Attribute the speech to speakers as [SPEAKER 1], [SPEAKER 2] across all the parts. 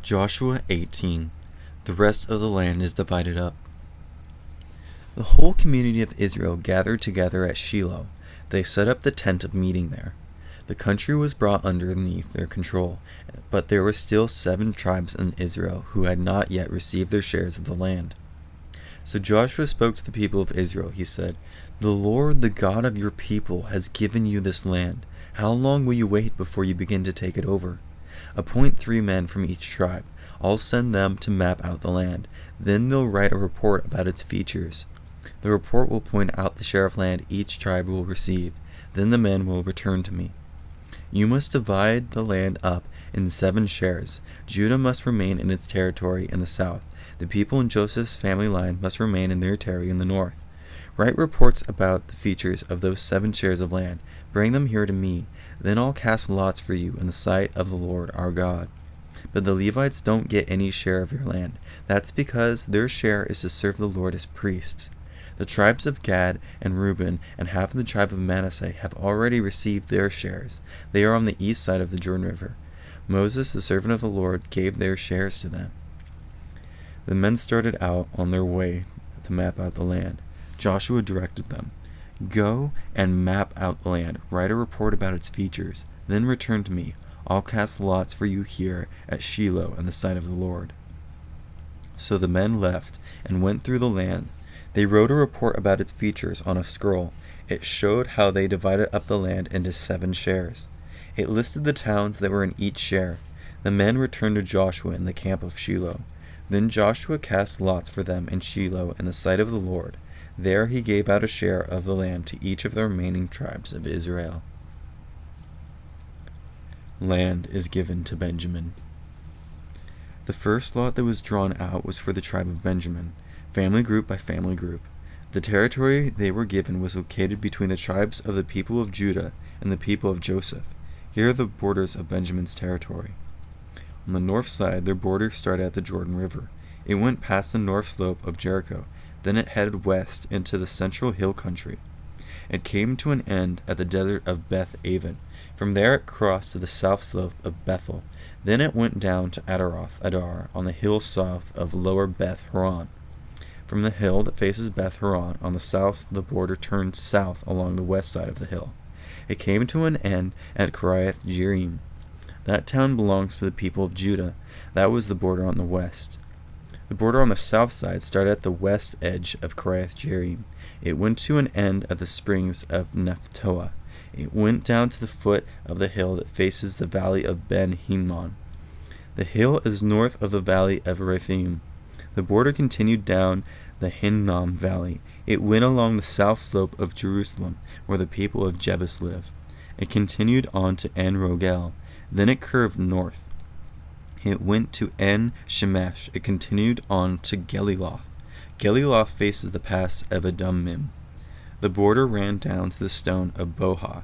[SPEAKER 1] Joshua 18. The rest of the land is divided up. The whole community of Israel gathered together at Shiloh. They set up the tent of meeting there. The country was brought underneath their control, but there were still 7 tribes in Israel who had not yet received their shares of the land. So Joshua spoke to the people of Israel. He said, "The Lord, the God of your people, has given you this land. How long will you wait before you begin to take it over? Appoint 3 men from each tribe. I'll send them to map out the land. Then they'll write a report about its features. The report will point out the share of land each tribe will receive. Then the men will return to me. You must divide the land up in 7 shares. Judah must remain in its territory in the south. The people in Joseph's family line must remain in their territory in the north. Write reports about the features of those 7 shares of land. Bring them here to me. Then I'll cast lots for you in the sight of the Lord our God. But the Levites don't get any share of your land. That's because their share is to serve the Lord as priests. The tribes of Gad and Reuben and half of the tribe of Manasseh have already received their shares. They are on the east side of the Jordan River. Moses, the servant of the Lord, gave their shares to them." The men started out on their way to map out the land. Joshua directed them, "Go and map out the land. Write a report about its features. Then return to me. I'll cast lots for you here at Shiloh in the sight of the Lord." So the men left and went through the land. They wrote a report about its features on a scroll. It showed how they divided up the land into 7 shares. It listed the towns that were in each share. The men returned to Joshua in the camp of Shiloh. Then Joshua cast lots for them in Shiloh in the sight of the Lord. There he gave out a share of the land to each of the remaining tribes of Israel. Land is given to Benjamin. The first lot that was drawn out was for the tribe of Benjamin, family group by family group. The territory they were given was located between the tribes of the people of Judah and the people of Joseph. Here are the borders of Benjamin's territory. On the north side, their border started at the Jordan River. It went past the north slope of Jericho. Then it headed west into the central hill country. It came to an end at the desert of Beth Aven. From there it crossed to the south slope of Bethel. Then it went down to Adaroth Adar on the hill south of lower Beth Horon. From the hill that faces Beth Horon on the south, the border turned south along the west side of the hill. It came to an end at Kiriath Jearim. That town belongs to the people of Judah. That was the border on the west. The border on the south side started at the west edge of Kiriath Jearim. It went to an end at the springs of Nephtoah. It went down to the foot of the hill that faces the valley of Ben Hinnom. The hill is north of the valley of Rephaim. The border continued down the Hinnom Valley. It went along the south slope of Jerusalem, where the people of Jebus live. It continued on to En Rogel. Then it curved north. It went to En Shemesh. It continued on to Geliloth. Geliloth faces the pass of Adummim. The border ran down to the stone of Boha,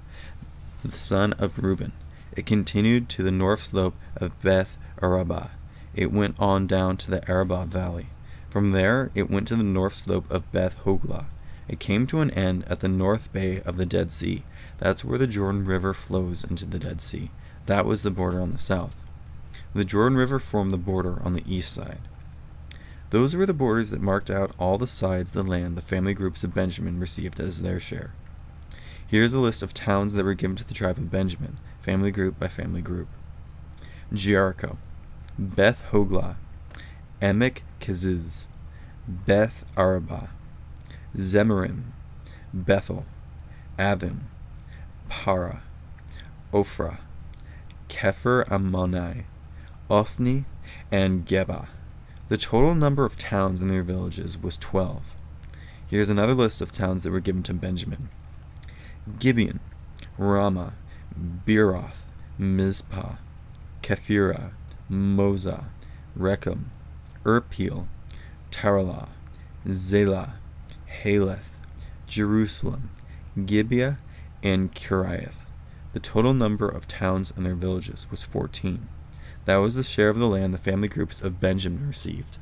[SPEAKER 1] to the son of Reuben. It continued to the north slope of Beth Arabah. It went on down to the Arabah Valley. From there, it went to the north slope of Beth Hoglah. It came to an end at the north bay of the Dead Sea. That's where the Jordan River flows into the Dead Sea. That was the border on the south. The Jordan River formed the border on the east side. Those were the borders that marked out all the sides of the land the family groups of Benjamin received as their share. Here's a list of towns that were given to the tribe of Benjamin, family group by family group. Jericho, Beth Hoglah, Emek Keziz, Beth Arabah, Zemarim, Bethel, Avim, Para, Ophrah, Kepher Ammoni, Ophni, and Geba. The total number of towns in their villages was 12. Here's another list of towns that were given to Benjamin. Gibeon, Ramah, Beeroth, Mizpah, Kephirah, Moza, Rechem, Irpeel, Taralah, Zelah, Haleth, Jerusalem, Gibeah, and Kiriath. The total number of towns and their villages was 14. That was the share of the land the family groups of Benjamin received.